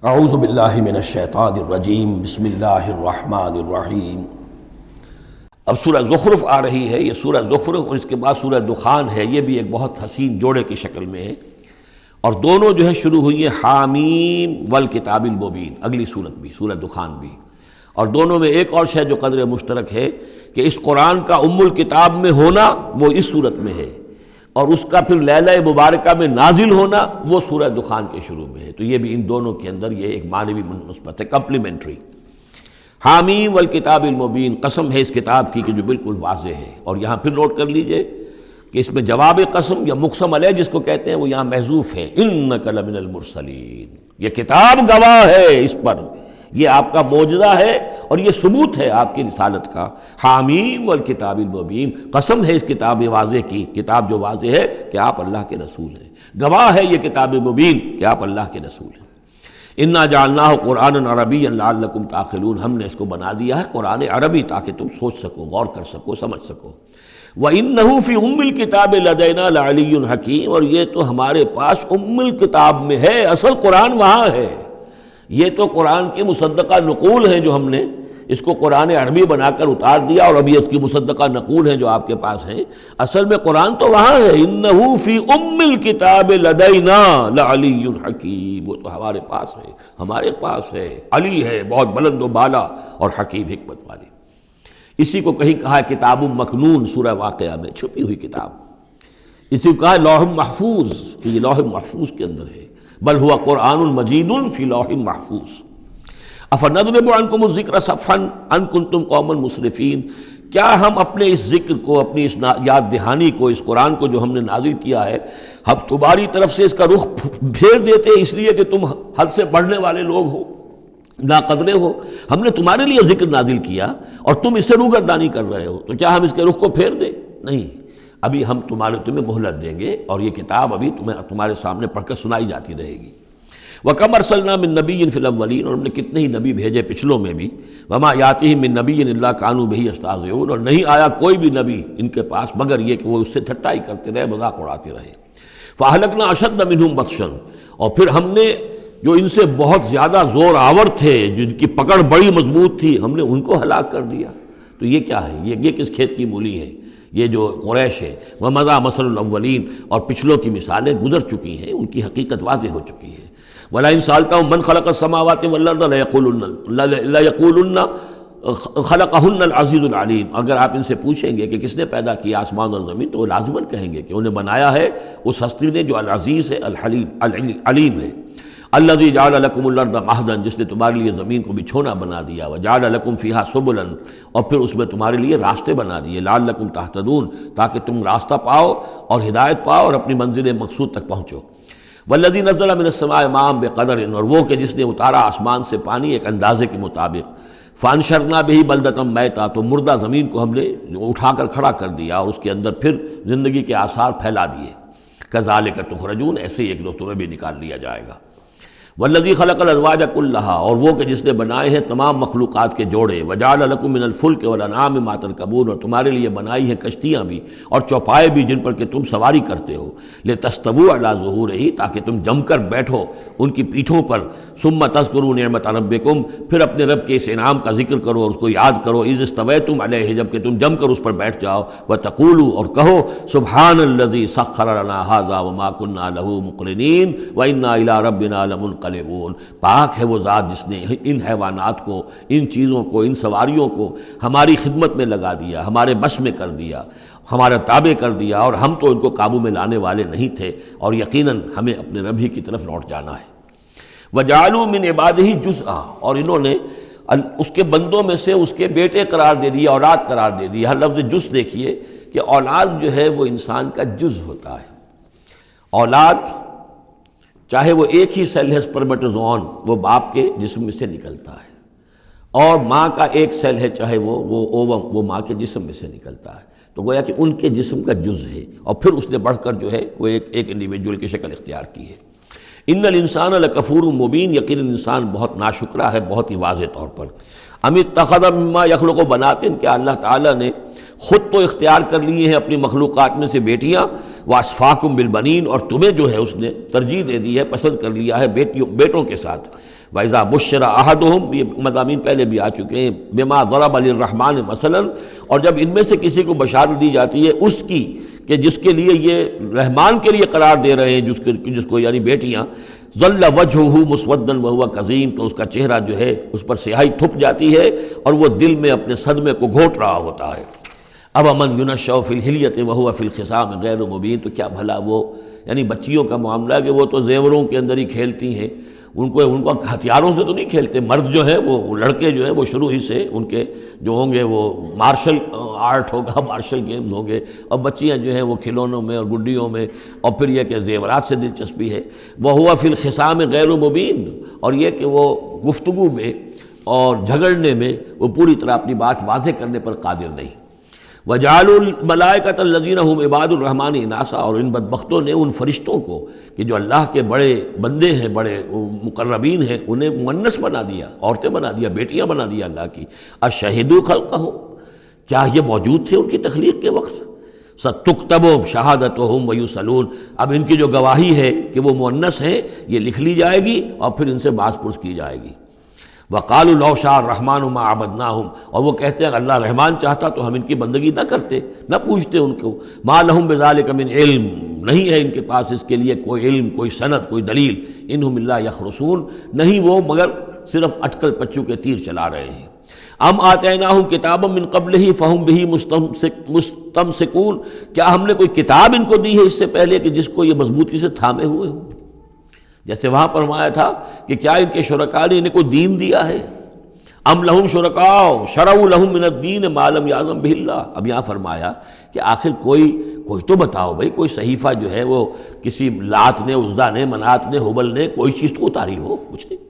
اعوذ باللہ من الشیطان الرجیم بسم اللہ الرحمن الرحیم۔ اب سورہ زخرف آ رہی ہے، یہ سورہ زخرف اور اس کے بعد سورہ دخان ہے، یہ بھی ایک بہت حسین جوڑے کی شکل میں ہے، اور دونوں جو ہے شروع ہوئی ہیں حامیم والکتاب المبین، اگلی صورت بھی سورہ دخان بھی، اور دونوں میں ایک اور شے جو قدر مشترک ہے کہ اس قرآن کا ام الکتاب میں ہونا وہ اس صورت میں ہے، اور اس کا پھر لیلہ مبارکہ میں نازل ہونا وہ سورہ دخان کے شروع میں ہے، تو یہ بھی ان دونوں کے اندر یہ ایک معنوی نسبت ہے، کمپلیمنٹری۔ حامیم والکتاب المبین، قسم ہے اس کتاب کی کہ جو بالکل واضح ہے، اور یہاں پھر نوٹ کر لیجئے کہ اس میں جواب قسم یا مقسم علیہ جس کو کہتے ہیں وہ یہاں محذوف ہے، انک لمن المرسلین، یہ کتاب گواہ ہے اس پر، یہ آپ کا معجزہ ہے اور یہ ثبوت ہے آپ کی رسالت کا۔ حامیم والکتاب المبین، قسم ہے اس کتاب واضح کی، کتاب جو واضح ہے کہ آپ اللہ کے رسول ہیں، گواہ ہے یہ کتاب مبین کہ آپ اللہ کے رسول ہیں۔ انا جعلناہ قرآنا عربیا لعلکم تعقلون، ہم نے اس کو بنا دیا ہے قرآن عربی تاکہ تم سوچ سکو، غور کر سکو، سمجھ سکو۔ وَإِنَّهُ فِي أُمِّ الْكِتَابِ لَدَيْنَا لَعَلِيٌّ حَكِيمٌ، اور یہ تو ہمارے پاس ام الکتاب میں ہے، اصل قرآن وہاں ہے، یہ تو قرآن کی مصدقہ نقول ہیں جو ہم نے اس کو قرآن عربی بنا کر اتار دیا، اور ابھی اس کی مصدقہ نقول ہیں جو آپ کے پاس ہیں، اصل میں قرآن تو وہاں ہے۔ انہ فی ام الکتاب لدینا لعلی حکیم، وہ تو ہمارے پاس ہے، ہمارے پاس ہے، علی ہے، بہت بلند و بالا اور حکیم حکمت والی۔ اسی کو کہیں کہا ہے کتاب مکنون سورہ واقعہ میں، چھپی ہوئی کتاب، اسی کو کہا ہے لوح محفوظ، کہ یہ لوح محفوظ کے اندر ہے، بل ہوا قرآن مجید فی لوح محفوظ۔ افنضرب عنکم الذکر صفحا ان کنتم قوما مسرفین، کیا ہم اپنے اس ذکر کو، اپنی اس یاد دہانی کو، اس قرآن کو جو ہم نے نازل کیا ہے، ہم تمہاری طرف سے اس کا رخ پھیر دیتے ہیں اس لیے کہ تم حد سے بڑھنے والے لوگ ہو، ناقدرے ہو؟ ہم نے تمہارے لیے ذکر نازل کیا اور تم اس سے روگردانی کر رہے ہو، تو کیا ہم اس کے رخ کو پھیر دیں؟ نہیں، ابھی ہم تمہیں مہلت دیں گے، اور یہ کتاب ابھی تمہارے سامنے پڑھ کر سنائی جاتی رہے گی۔ وَكَمْ أَرْسَلْنَا مِن نَبِيٍّ فِي الْأَوَّلِينَ، اور ہم نے کتنے ہی نبی بھیجے پچھلوں میں بھی، وَمَا يَأْتِيهِم مِّن نَبِيٍّ إِلَّا كَانُوا بِهِ يَسْتَهْزِئُونَ، اور نہیں آیا کوئی بھی نبی ان کے پاس مگر یہ کہ وہ اس سے ٹھٹائی کرتے رہے، مذاق اڑاتے رہے۔ فَأَهْلَكْنَا أَشَدَّ مِنْهُمْ بَطْشًا، اور پھر ہم نے جو ان سے بہت زیادہ زور آور تھے، جن کی پکڑ بڑی مضبوط تھی، ہم نے ان کو ہلاک کر دیا۔ تو یہ کیا ہے؟ یہ کس کھیت کی مولی ہے؟ یہ جو قریش ہے۔ وَمَضَىٰ مَثَلُ الْأَوَّلِينَ، اور پچھلوں کی مثالیں گزر چکی ہیں، ان کی حقیقت واضح ہو چکی ہے۔ وَلَئِن سَأَلْتَهُم مَّنْ خَلَقَ السَّمَاوَاتِ وَالْأَرْضَ لَيَقُولُنَّ خَلَقَهُنَّ الْعَزِيزُ الْعَلِيمُ، اگر آپ ان سے پوچھیں گے کہ کس نے پیدا کیا آسمان اور زمین، تو وہ لازماً کہیں گے کہ انہیں بنایا ہے اس ہستی نے جو العزیز ہے، الحلیم، علیم ہے۔ الذی جعل لکم الارض مہدا، جس نے تمہارے لیے زمین کو بچھونا بنا دیا، وجعل لکم فیہا سبلا، اور پھر اس میں تمہارے لیے راستے بنا دیے، لعلکم تہتدون، تاکہ تم راستہ پاؤ اور ہدایت پاؤ اور اپنی منزل مقصود تک پہنچو۔ والذی نزل من السماء ماء بقدر، اور وہ کہ جس نے اتارا آسمان سے پانی ایک اندازے کے مطابق، فانشرنا بہ بلدۃ میتا، تو مردہ زمین کو ہم نے اٹھا کر کھڑا کر دیا اور اس کے اندر پھر زندگی کے آثار پھیلا دیے۔ کذالک تخرجون، ایسے ہی ایک روز تمہیں بھی نکال لیا جائے گا۔ والذی خلق الازواج کلھا، اور وہ کہ جس نے بنائے ہیں تمام مخلوقات کے جوڑے، وجعل لکم من الفلک والانعام ما ترکبون، اور تمہارے لیے بنائی ہیں کشتیاں بھی اور چوپائے بھی جن پر کہ تم سواری کرتے ہو، لتستووا علی ظہورہ، تاکہ تم جم کر بیٹھو ان کی پیٹھوں پر، ثم تذکروا نعمت ربکم، پھر اپنے رب کے اس انعام کا ذکر کرو اور اس کو یاد کرو، اذ استویتم علیہ، جب کہ تم جم کر اس پر بیٹھ جاؤ، وتقولوا، اور کہو، سبحان الذی سخر لنا ھذا وما کنا لہ مقرنین وانا الی ربنا لمنقلبون، پاک ہے وہ ذات جس نے ان حیوانات کو، ان چیزوں کو، ان سواریوں کو ہماری خدمت میں لگا دیا، ہمارے بس میں کر دیا، ہمارا تابع کر دیا، اور ہم تو ان کو قابو میں لانے والے نہیں تھے، اور یقیناً ہمیں اپنے رب ہی کی طرف لوٹ جانا ہے۔ وَجَعَلُوا مِنْ عِبَادِهِ جُزْءًا، اور انہوں نے اس کے بندوں میں سے اس کے بیٹے قرار دے دیا، اولاد قرار دے دیا۔ ہر لفظ جز دیکھیے کہ اولاد جو ہے وہ انسان کا جز ہوتا ہے۔ اولاد چاہے وہ ایک ہی سیل ہے سپرمیٹوزوون، وہ باپ کے جسم میں سے نکلتا ہے، اور ماں کا ایک سیل ہے چاہے وہ اووم، وہ ماں کے جسم میں سے نکلتا ہے، تو گویا کہ ان کے جسم کا جز ہے، اور پھر اس نے بڑھ کر جو ہے وہ ایک انڈیویجول کی شکل اختیار کی ہے۔ ان الانسان لکفور مبین، یقیناً انسان بہت ناشکرا ہے، بہت ہی واضح طور پر۔ ام اتخذ مما یخلق بنات، کیا اللہ تعالیٰ نے خود تو اختیار کر لیے ہیں اپنی مخلوقات میں سے بیٹیاں، وَأَصْفَاكُمْ بِالْبَنِينَ، اور تمہیں جو ہے اس نے ترجیح دے دی ہے، پسند کر لیا ہے بیٹوں کے ساتھ۔ وَإِذَا بُشِّرَ أَحَدُهُمْ، یہ مضامین پہلے بھی آ چکے ہیں، بِمَا ضَرَبَ لِلرَّحْمَنِ مَثَلًا، اور جب ان میں سے کسی کو بشارت دی جاتی ہے اس کی کہ جس کے لیے یہ رحمان کے لیے قرار دے رہے ہیں، جس کو یعنی بیٹیاں، ظل وجہہ مسودا وہو کظیم، تو اس کا چہرہ جو ہے اس پر سیاہی تھپ جاتی ہے اور وہ دل میں اپنے صدمے کو گھوٹ رہا ہوتا ہے۔ اب من ینشأ فی الحلیۃ وہو فی الخصام غیر مبین، تو کیا بھلا وہ یعنی بچیوں کا معاملہ ہے کہ وہ تو زیوروں کے اندر ہی کھیلتی ہیں، ان کو ہتھیاروں سے تو نہیں کھیلتے۔ مرد جو ہے وہ لڑکے جو ہے وہ شروع ہی سے ان کے جو ہوں گے وہ مارشل آرٹ ہوگا، مارشل گیمز ہوں گے، اور بچیاں جو ہیں وہ کھلونوں میں اور گڈیوں میں، اور پھر یہ کہ زیورات سے دلچسپی ہے۔ وَهُوَ فِي الْخِصَامِ غَيْرُ مُبِينٍ، اور یہ کہ وہ گفتگو میں اور جھگڑنے میں وہ پوری طرح اپنی بات واضح کرنے پر قادر نہیں۔ وَجَعَلُوا الْمَلَائِكَةَ الَّذِينَ هُمْ عِبَادُ الرَّحْمَنِ إِنَاثًا، اور ان بدبختوں نے ان فرشتوں کو کہ جو اللہ کے بڑے بندے ہیں، بڑے مقربین ہیں، انہیں مؤنث بنا دیا، عورتیں بنا دیا، بیٹیاں بنا دیا اللہ کی۔ أَشَهِدُوا خَلْقَهُمْ، کیا یہ موجود تھے ان کی تخلیق کے وقت؟ سَتُكْتَبُ شَهَادَتُهُمْ وَيُسْأَلُونَ، اب ان کی جو گواہی ہے کہ وہ مؤنث ہیں یہ لکھ لی جائے گی اور پھر ان سے باز پرس کی جائے گی۔ وَقَالُوا لَوْ شَاءَ الرَّحْمَنُ مَا عَبَدْنَاهُمْ، اور وہ کہتے ہیں اگر اللہ رحمان چاہتا تو ہم ان کی بندگی نہ کرتے، نہ پوچھتے ان کو۔ مَا لَهُمْ بِذَلِكَ مِنْ علم، نہیں ہے ان کے پاس اس کے لیے کوئی علم، کوئی سند، کوئی دلیل۔ إِنْهُمْ إِلَّا يَخْرُصُونَ، نہیں وہ مگر صرف اٹکل پچو کے تیر چلا رہے ہیں۔ ام آتیناہم کتابا من قبلہ فہم بہ مستمسکون، کیا ہم نے کوئی کتاب ان کو دی ہے اس سے پہلے کہ جس کو یہ مضبوطی سے تھامے ہوئے ہوں؟ جیسے وہاں فرمایا تھا کہ کیا ان کے شرکاء نے انہیں کوئی دین دیا ہے؟ ام لہم شرکاء شرعوا لہم من الدین ما لم یعظم بہ اللہ، اب یہاں فرمایا کہ آخر کوئی تو بتاؤ بھائی، کوئی صحیفہ جو ہے وہ کسی لات نے، عزا نے، منات نے، ہبل نے کوئی چیز تو اتاری ہو، کچھ نہیں۔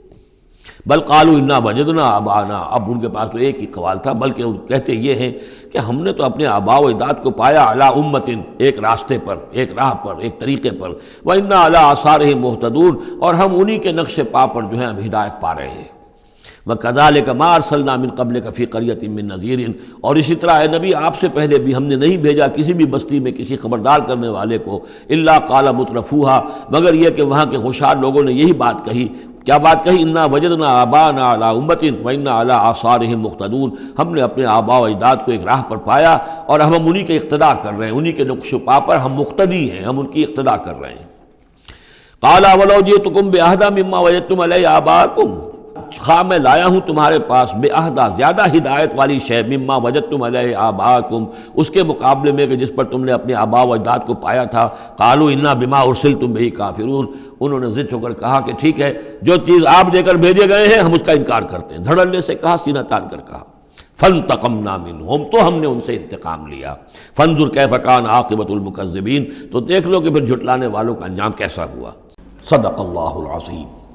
بل قالوا انا وجدنا آباءنا، اب ان کے پاس تو ایک ہی قوال تھا، بلکہ کہتے یہ ہیں کہ ہم نے تو اپنے آباء و اجداد کو پایا علی امت، ایک راستے پر، ایک راہ پر، ایک طریقے پر، وانا علی آثارہم مہتدون، اور ہم انہی کے نقش پا پر جو ہے ہم ہدایت پا رہے ہیں۔ وَكَذَلِكَ مَا أَرْسَلْنَا مِن قَبْلِكَ فِي قَرْيَةٍ مِّن نَذِيرٍ، اور اسی طرح اے نبی آپ سے پہلے بھی ہم نے نہیں بھیجا کسی بھی بستی میں کسی خبردار کرنے والے کو، إِلَّا قَالَ مُتْرَفُوهَا، مگر یہ کہ وہاں کے خوشحال لوگوں نے یہی بات کہی، کیا بات کہی؟ انا وجدنا آباءنا علی امت وانا علی آثارہم مقتدون، ہم نے اپنے آباء و اجداد کو ایک راہ پر پایا اور ہم انہی کے اقتداء کر رہے ہیں، انہی کے نقش و پا پر ہم مقتدی ہیں، ہم ان کی اقتداء کر رہے ہیں۔ قال ولو جئتکم بأہدی مما وجدتم علیہ آباءکم، خواہ میں لایا ہوں تمہارے پاس بے عہدہ زیادہ ہدایت والی شے، مما وجدتم علیہ آباءکم، اس کے مقابلے میں کہ جس پر تم نے اپنے آباء و اجداد کو پایا تھا۔ قالوا انا بما ارسلتم بہ کافرون، انہوں نے ضد ہو کر کہا کہ ٹھیک ہے جو چیز آپ دے کر بھیجے گئے ہیں ہم اس کا انکار کرتے ہیں، دھڑلے سے کہا، سینہ تان کر کہا۔ فانتقمنا منہم، تو ہم نے ان سے انتقام لیا۔ فانظر کیف کان عاقبۃ المکذبین، تو دیکھ لو کہ پھر جھٹلانے والوں کا انجام کیسا ہوا۔ صدق اللہ العظیم۔